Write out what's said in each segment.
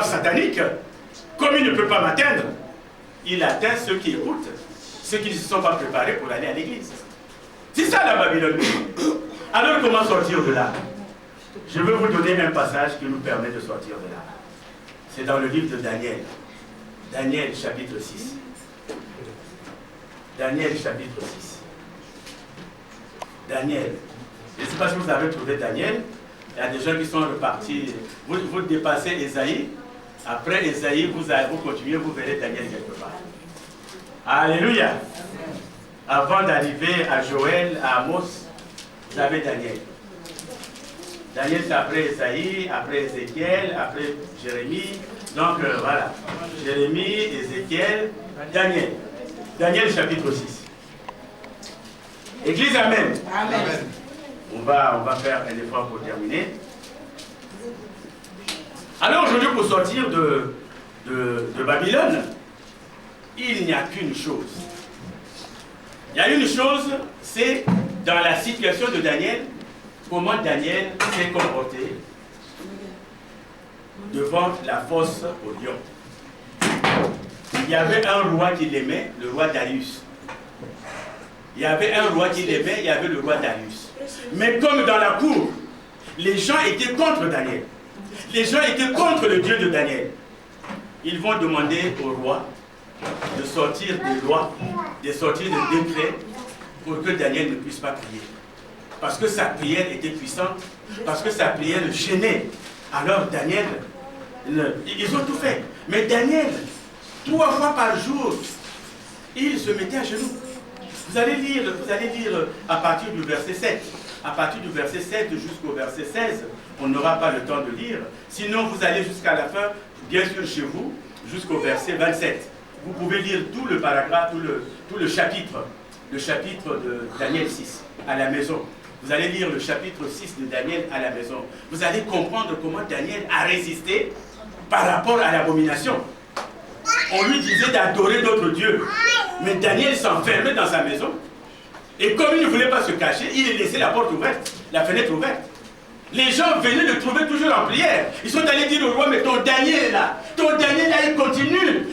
satanique, comme il ne peut pas m'atteindre, il atteint ceux qui écoutent, ceux qui ne se sont pas préparés pour aller à l'église. C'est ça la Babylone. Alors comment sortir de là? Je veux vous donner un passage qui nous permet de sortir de là. C'est dans le livre de Daniel. Daniel chapitre 6. Daniel chapitre 6. Daniel. Je ne sais pas si vous avez trouvé Daniel. Il y a des gens qui sont repartis. Vous dépassez Ésaïe. Après Ésaïe, vous continuez, vous verrez Daniel quelque part. Alléluia. Avant d'arriver à Joël, à Amos, vous avez Daniel. Daniel, c'est après Ésaïe, après Ézéchiel, après Jérémie. Donc voilà. Jérémie, Ézéchiel, Daniel. Daniel chapitre 6. Église, amen. Amen. On va faire un effort pour terminer. Alors aujourd'hui, pour sortir de Babylone, il n'y a qu'une chose. Il y a une chose, c'est dans la situation de Daniel, comment Daniel s'est comporté devant la fosse au lion. Il y avait un roi qui l'aimait, le roi Darius. Il y avait un roi qui l'aimait, il y avait le roi Darius. Mais comme dans la cour, les gens étaient contre Daniel. Les gens étaient contre le Dieu de Daniel. Ils vont demander au roi de sortir des lois, de sortir des décrets pour que Daniel ne puisse pas prier. Parce que sa prière était puissante, parce que sa prière le gênait. Alors Daniel, ils ont tout fait. Mais Daniel, 3 fois par jour, il se mettait à genoux. Vous allez lire à partir du verset 7. À partir du verset 7 jusqu'au verset 16, on n'aura pas le temps de lire. Sinon, vous allez jusqu'à la fin, bien sûr chez vous, jusqu'au verset 27. Vous pouvez lire tout le paragraphe, tout le chapitre de Daniel 6 à la maison. Vous allez lire le chapitre 6 de Daniel à la maison. Vous allez comprendre comment Daniel a résisté par rapport à l'abomination. On lui disait d'adorer d'autres dieux. Mais Daniel s'enfermait dans sa maison. Et comme il ne voulait pas se cacher, il laissait la porte ouverte, la fenêtre ouverte. Les gens venaient le trouver toujours en prière. Ils sont allés dire au roi, mais ton Daniel là,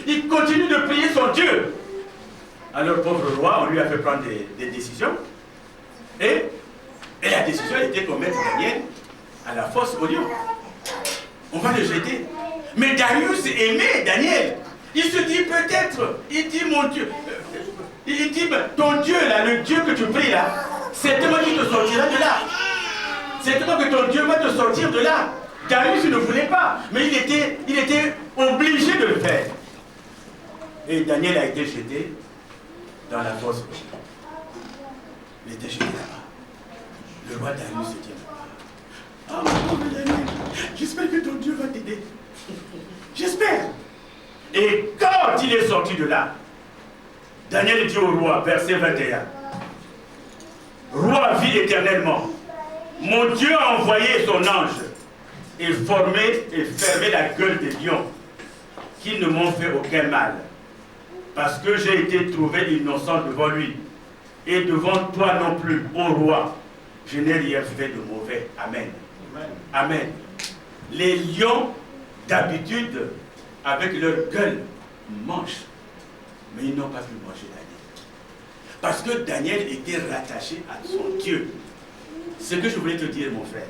il continue de prier son Dieu. Alors, pauvre roi, on lui a fait prendre des décisions. Et la décision était qu'on mette Daniel à la fosse au lion. On va le jeter. Mais Darius aimait Daniel. Il se dit peut-être, il dit mon Dieu, il dit ton Dieu là, le Dieu que tu pries là, certainement qu'il te sortira de là. Certainement que ton Dieu va te sortir de là. Darius ne voulait pas, mais il était obligé de le faire. Et Daniel a été jeté dans la fosse. Il était jeté là-bas. Le roi Darius se dit, ah mon pauvre Daniel, j'espère que ton Dieu va t'aider. J'espère. Et quand il est sorti de là, Daniel dit au roi, verset 21, roi, vis éternellement. Mon Dieu a envoyé son ange et formé et fermé la gueule des lions qui ne m'ont fait aucun mal. Parce que j'ai été trouvé innocent devant lui. Et devant toi non plus, ô roi, je n'ai rien fait de mauvais. Amen. Amen. Les lions, d'habitude, avec leur gueule, mangent. Mais ils n'ont pas pu manger Daniel. Parce que Daniel était rattaché à son Dieu. Ce que je voulais te dire, mon frère,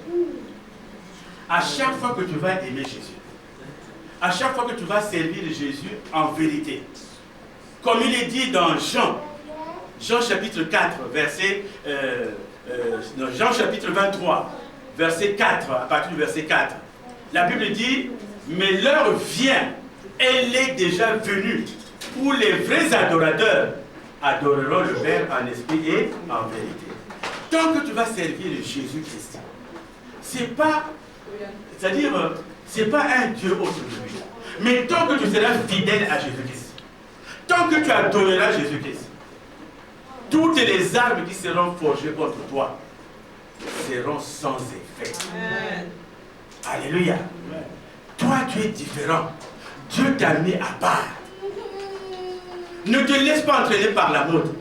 à chaque fois que tu vas aimer Jésus, à chaque fois que tu vas servir Jésus en vérité, comme il est dit dans Jean chapitre 4, Jean chapitre 23, verset 4, à partir du verset 4, la Bible dit, mais l'heure vient, elle est déjà venue, où les vrais adorateurs adoreront le Père en esprit et en vérité. Tant que tu vas servir Jésus-Christ, c'est pas un Dieu autre que lui. Mais tant que tu seras fidèle à Jésus-Christ, tant que tu adoreras Jésus-Christ, toutes les armes qui seront forgées contre toi seront sans effet. Amen. Alléluia. Amen. Toi, tu es différent. Dieu t'a mis à part. Ne te laisse pas entraîner par la mode.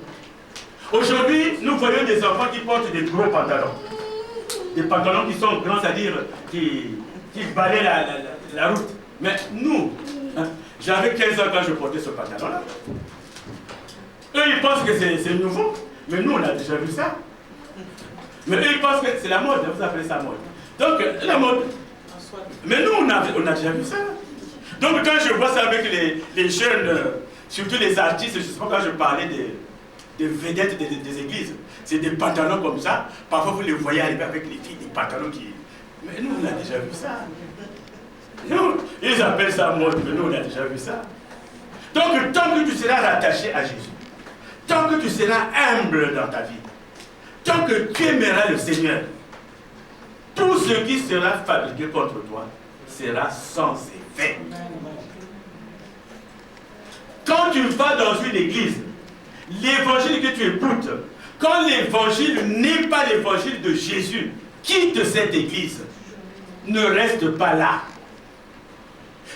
Aujourd'hui, nous voyons des enfants qui portent des gros pantalons. Des pantalons qui sont grands, c'est-à-dire qui balaient la route. Mais nous, hein, j'avais 15 ans quand je portais ce pantalon-là. Eux, ils pensent que c'est nouveau. Mais nous, on a déjà vu ça. Mais eux, ils pensent que c'est la mode. Vous appelez ça mode. Donc, la mode. Mais nous, on a déjà vu ça. Donc, quand je vois ça avec les jeunes, surtout les artistes, je ne sais pas quand je parlais des vedettes des églises, c'est des pantalons comme ça. Parfois, vous les voyez arriver avec les filles, des pantalons qui... Mais nous, on a déjà vu ça. Nous, ils appellent ça mode, mais nous, on a déjà vu ça. Donc, tant que tu seras rattaché à Jésus, tant que tu seras humble dans ta vie, tant que tu aimeras le Seigneur, tout ce qui sera fabriqué contre toi sera sans effet. Quand tu vas dans une église, l'évangile que tu écoutes, quand l'évangile n'est pas l'évangile de Jésus, quitte cette église. Ne reste pas là.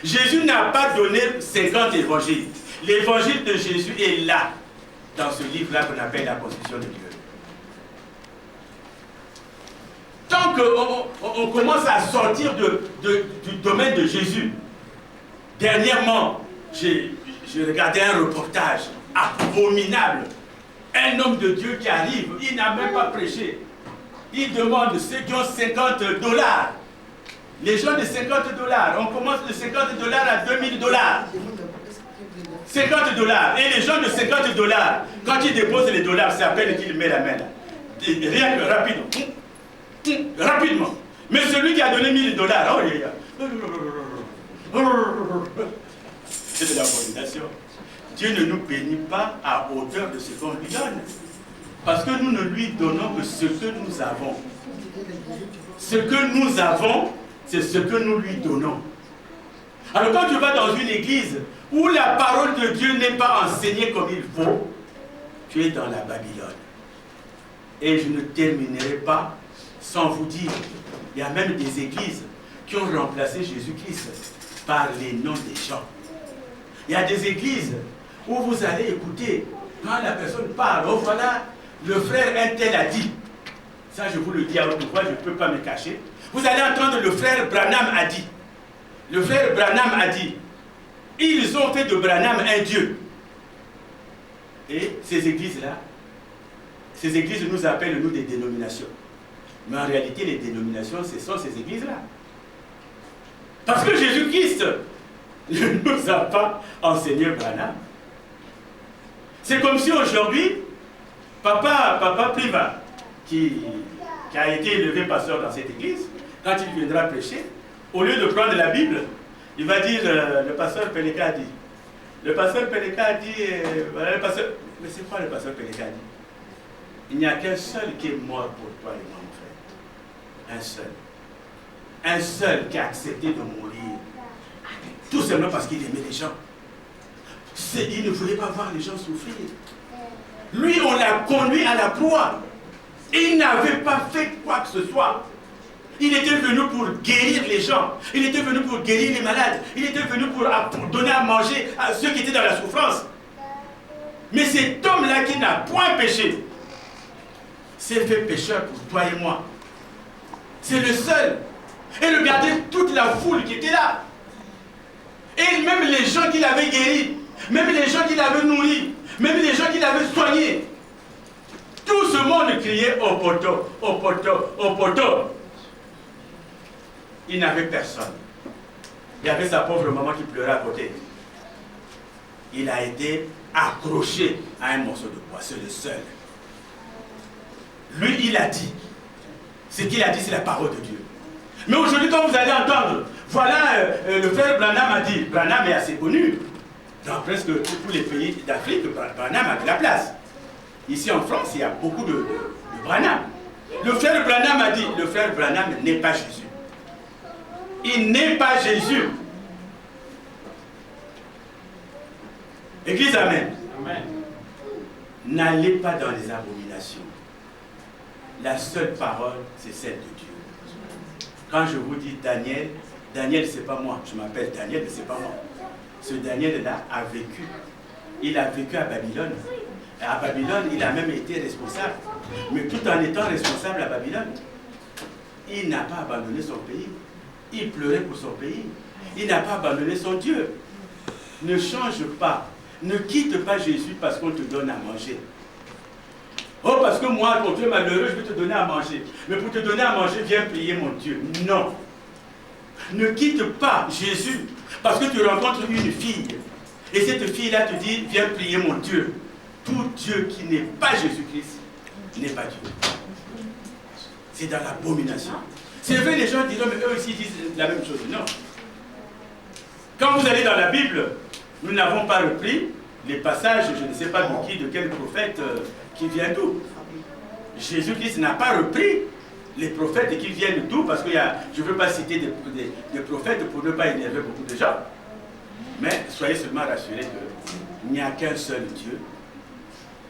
Jésus n'a pas donné 50 évangiles. L'évangile de Jésus est là, dans ce livre-là qu'on appelle la Constitution de Dieu. Tant qu'on commence à sortir du domaine de Jésus, dernièrement, j'ai regardé un reportage abominable. Un homme de Dieu qui arrive, il n'a même pas prêché. Il demande ceux qui ont 50 $. Les gens de 50 $, on commence de 50 $ à 2000 $. 50 $. Et les gens de 50 $, quand ils déposent les dollars, c'est à peine qu'ils mettent la main là. Rien que rapidement. Rapidement. Mais celui qui a donné 1000 $, oh, c'est de la abomination. Dieu ne nous bénit pas à hauteur de ce qu'on lui donne. Parce que nous ne lui donnons que ce que nous avons. Ce que nous avons, c'est ce que nous lui donnons. Alors quand tu vas dans une église où la parole de Dieu n'est pas enseignée comme il faut, tu es dans la Babylone. Et je ne terminerai pas sans vous dire, il y a même des églises qui ont remplacé Jésus-Christ par les noms des gens. Il y a des églises où vous allez écouter, quand la personne parle, oh voilà, le frère un tel a dit. Ça, je vous le dis à haute voix, je ne peux pas me cacher. Vous allez entendre le frère Branham a dit. Le frère Branham a dit. Ils ont fait de Branham un dieu. Et ces églises-là, ces églises nous appellent, nous, des dénominations. Mais en réalité, les dénominations, ce sont ces églises-là. Parce que Jésus-Christ ne nous a pas enseigné Branham. C'est comme si aujourd'hui, Papa Priva, qui a été élevé pasteur dans cette église, quand il viendra prêcher, au lieu de prendre la Bible, il va dire, le pasteur Péléka a dit. Le pasteur Péléka a dit, voilà le pasteur... Mais c'est quoi le pasteur Péléka a dit? Il n'y a qu'un seul qui est mort pour toi et moi, mon frère. Un seul. Un seul qui a accepté de mourir. Tout simplement parce qu'il aimait les gens. Il ne voulait pas voir les gens souffrir. Lui, on l'a conduit à la croix. Il n'avait pas fait quoi que ce soit. Il était venu pour guérir les gens. Il était venu pour guérir les malades. Il était venu pour donner à manger à ceux qui étaient dans la souffrance. Mais cet homme-là qui n'a point péché, s'est fait pécheur pour toi et moi. C'est le seul. Et regardez toute la foule qui était là. Et même les gens qui l'avaient guéri, même les gens qui l'avaient nourri, même les gens qui l'avaient soigné. Tout ce monde criait au poteau, au poteau, au poteau. Il n'avait personne. Il y avait sa pauvre maman qui pleurait à côté. Il a été accroché à un morceau de bois, c'est le seul. Lui, il a dit. Ce qu'il a dit, c'est la parole de Dieu. Mais aujourd'hui, quand vous allez entendre, voilà, le frère Branham a dit, Branham est assez connu. Dans presque tous les pays d'Afrique, Branham a de la place. Ici en France, il y a beaucoup de Branham. Le frère Branham a dit, le frère Branham n'est pas Jésus. Il n'est pas Jésus. Église, amen. Amen. N'allez pas dans les abominations. La seule parole, c'est celle de Dieu. Quand je vous dis Daniel, Daniel, c'est pas moi. Je m'appelle Daniel, mais c'est pas moi. Ce Daniel-là a vécu. Il a vécu à Babylone. Et à Babylone, il a même été responsable. Mais tout en étant responsable à Babylone, il n'a pas abandonné son pays. Il pleurait pour son pays. Il n'a pas abandonné son Dieu. Ne change pas. Ne quitte pas Jésus parce qu'on te donne à manger. Oh, parce que moi, ton Dieu est malheureux, je vais te donner à manger. Mais pour te donner à manger, viens prier mon Dieu. Non. Ne quitte pas Jésus parce que tu rencontres une fille. Et cette fille-là te dit, viens prier mon Dieu. Tout Dieu qui n'est pas Jésus-Christ n'est pas Dieu. C'est dans l'abomination. C'est vrai, les gens diront, mais eux aussi disent la même chose. Non. Quand vous allez dans la Bible, nous n'avons pas repris les passages, je ne sais pas de qui, de quel prophète, qui vient d'où. Jésus-Christ n'a pas repris les prophètes qui viennent d'où, parce que je ne veux pas citer des prophètes pour ne pas énerver beaucoup de gens. Mais soyez seulement rassurés qu'il n'y a qu'un seul Dieu.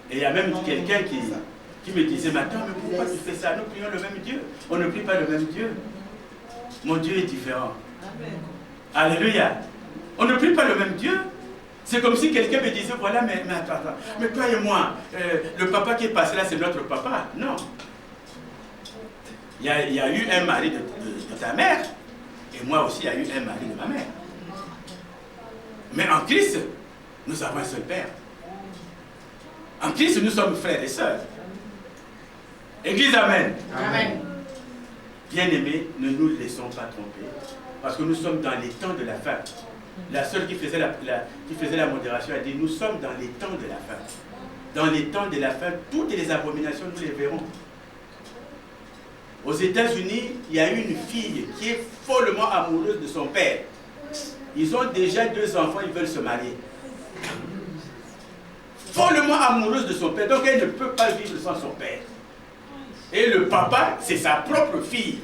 Et il y a même quelqu'un qui me disait, mais attends, mais pourquoi tu fais ça? Nous prions le même Dieu. On ne prie pas le même Dieu. Mon Dieu est différent. Amen. Alléluia. On ne prie pas le même Dieu. C'est comme si quelqu'un me disait, voilà, mais attends, mais toi et moi, le papa qui est passé là, c'est notre papa. Non. Il y a eu un mari de ta mère, et moi aussi, il y a eu un mari de ma mère. Mais en Christ, nous avons un seul Père. En Christ, nous sommes frères et sœurs. Église, amen. Amen. Bien-aimés, ne nous laissons pas tromper, parce que nous sommes dans les temps de la fin. La sœur qui faisait la modération a dit, nous sommes dans les temps de la fin. Dans les temps de la fin, toutes les abominations, nous les verrons. Aux États-Unis, il y a une fille qui est follement amoureuse de son père. Ils ont déjà 2 enfants, ils veulent se marier. Follement amoureuse de son père, donc elle ne peut pas vivre sans son père. Et le papa, c'est sa propre fille.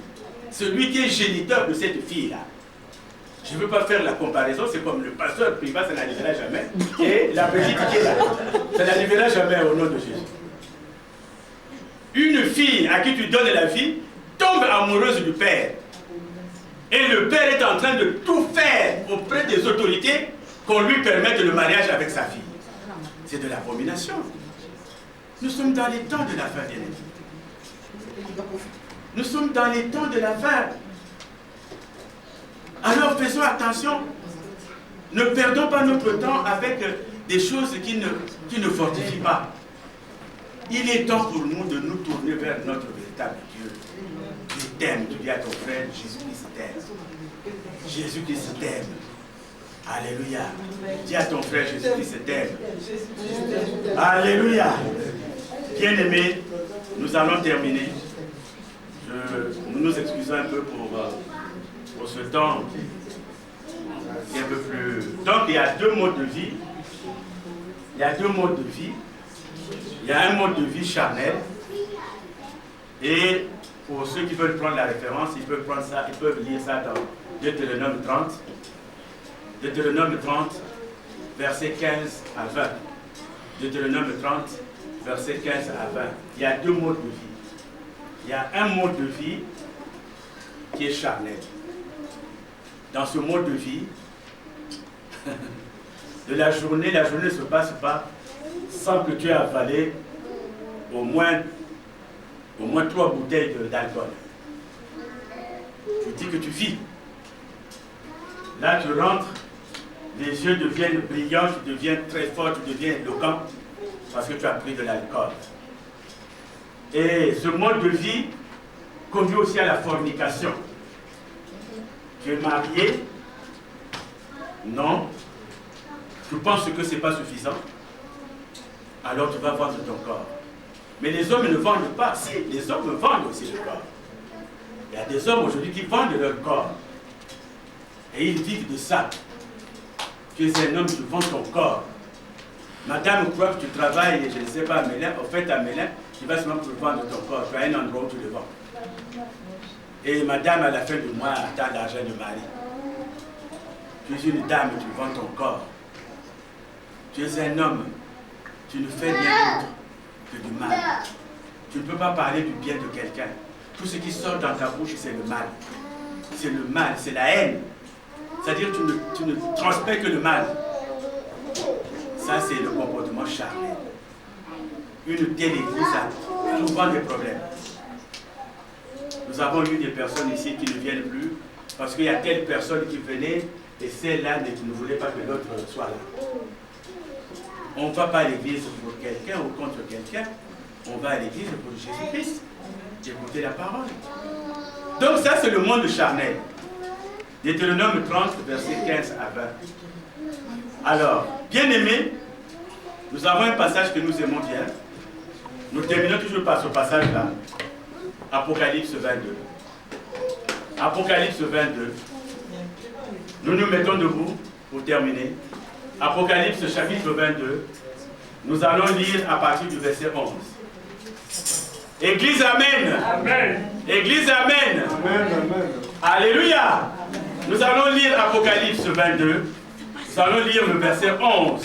Celui qui est géniteur de cette fille-là. Je ne veux pas faire la comparaison, c'est comme le pasteur privat, ça n'arrivera jamais. Et la petite qui est là, ça n'arrivera jamais au nom de Jésus. Une fille à qui tu donnes la vie tombe amoureuse du père. Et le père est en train de tout faire auprès des autorités qu'on lui permette le mariage avec sa fille. C'est de l'abomination. Nous sommes dans les temps de la fin, bien-aimés. Nous sommes dans les temps de la fin. Alors faisons attention. Ne perdons pas notre temps avec des choses qui ne fortifient pas. Il est temps pour nous de nous tourner vers notre véritable Dieu. Tu t'aimes, tu dis à ton frère, Jésus-Christ t'aime. Jésus-Christ t'aime. Alléluia. Dis à ton frère, Jésus-Christ t'aime. Alléluia. Bien-aimés, nous allons terminer. Nous nous excusons un peu pour ce temps qui est un peu plus... Donc il y a 2 modes de vie. Il y a 2 modes de vie. Il y a un mode de vie charnel. Et pour ceux qui veulent prendre la référence, ils peuvent prendre ça, ils peuvent lire ça dans Deutéronome 30. Deutéronome 30, versets 15 à 20. Deutéronome 30, versets 15 à 20. Il y a 2 modes de vie. Il y a un mode de vie qui est charnel. Dans ce mode de vie, de la journée ne se passe pas sans que tu aies avalé au moins 3 bouteilles d'alcool. Tu dis que tu vis. Là, tu rentres, les yeux deviennent brillants, tu deviens très fort, tu deviens éloquent, parce que tu as pris de l'alcool. Et ce mode de vie conduit aussi à la fornication. Tu es marié? Non. Tu penses que ce n'est pas suffisant? Alors tu vas vendre ton corps. Mais les hommes ne vendent pas. Si, les hommes vendent aussi le corps. Il y a des hommes aujourd'hui qui vendent leur corps. Et ils vivent de ça. Tu es un homme, tu vends ton corps. Madame croit que tu travailles, je ne sais pas, à Mélin. Au fait, à Mélin, tu vas seulement pour vendre ton corps. Tu as un endroit où tu le vends. Et madame, à la fin du mois, attend l'argent du mari. Tu es une dame, tu vends ton corps. Tu es un homme, tu ne fais rien d'autre que du mal. Tu ne peux pas parler du bien de quelqu'un. Tout ce qui sort dans ta bouche, c'est le mal. C'est le mal, c'est la haine. C'est-à-dire que tu ne transmets que le mal. Ça, c'est le comportement charnel. Une telle église a souvent des problèmes. Nous avons eu des personnes ici qui ne viennent plus Parce qu'il y a telle personne qui venait et celle-là ne voulait pas que l'autre soit là. On ne va pas à l'église pour quelqu'un ou contre quelqu'un. On va à l'église pour Jésus-Christ. Écouter la parole. Donc ça, c'est le monde charnel. Deutéronome 30, verset 15 à 20. Alors, bien aimés, nous avons un passage que nous aimons bien. Nous terminons toujours par ce passage-là. Apocalypse 22. Apocalypse 22. Nous nous mettons debout pour terminer. Apocalypse chapitre 22. Nous allons lire à partir du verset 11. Église, amen. Amen. Église, amen. Amen, amen. Alléluia. Nous allons lire Apocalypse 22. Nous allons lire le verset 11.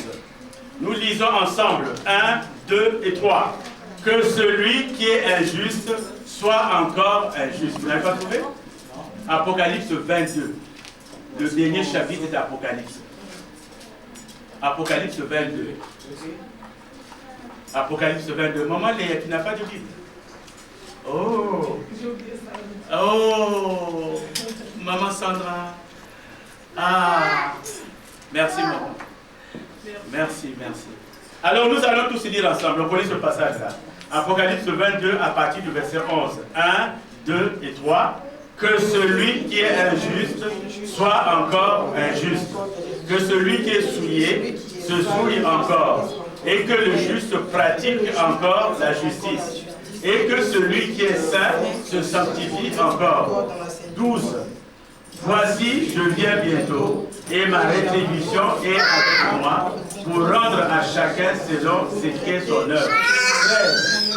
Nous lisons ensemble 1, 2 et 3. Que celui qui est injuste soit encore injuste. Vous n'avez pas trouvé? Apocalypse 22. Le dernier chapitre d'Apocalypse. Apocalypse 22. Apocalypse 22. Maman Léa, tu n'as pas de Bible? Oh! Oh! Maman Sandra. Ah! Merci, maman. Merci, merci. Alors, nous allons tous lire ensemble. On connaît ce passage-là. Apocalypse 22, à partir du verset 11. 1, 2 et 3. Que celui qui est injuste soit encore injuste. Que celui qui est souillé se souille encore. Et que le juste pratique encore la justice. Et que celui qui est saint se sanctifie encore. 12. Voici, je viens bientôt, et ma rétribution est avec moi, pour rendre à chacun selon ce qu'est son œuvre. 13.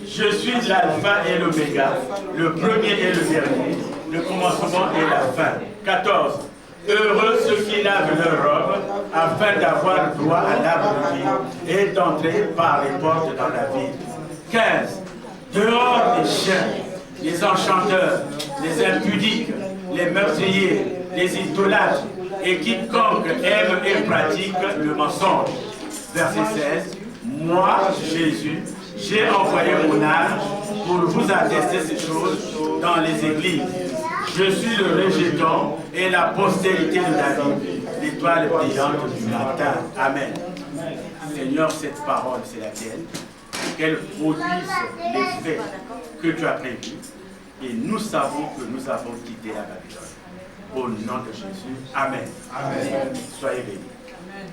Je suis l'alpha et l'oméga, le premier et le dernier, le commencement et la fin. 14. Heureux ceux qui lavent leur robe, afin d'avoir droit à l'arbre de vie, et d'entrer par les portes dans la ville. 15. Dehors des chiens, les enchanteurs, les impudiques, les meurtriers, les idolâtres, et quiconque aime et pratique le mensonge. Verset 16. Moi, Jésus, j'ai envoyé mon âge pour vous attester ces choses dans les églises. Je suis le rejeton et la postérité de David, l'étoile brillante du matin. Amen. Seigneur, cette parole, c'est la tienne. Qu'elle produise l'effet que tu as prévu. Et nous savons que nous avons quitté la Babylone. Au nom de Jésus. Amen. Amen. Soyez bénis. Amen.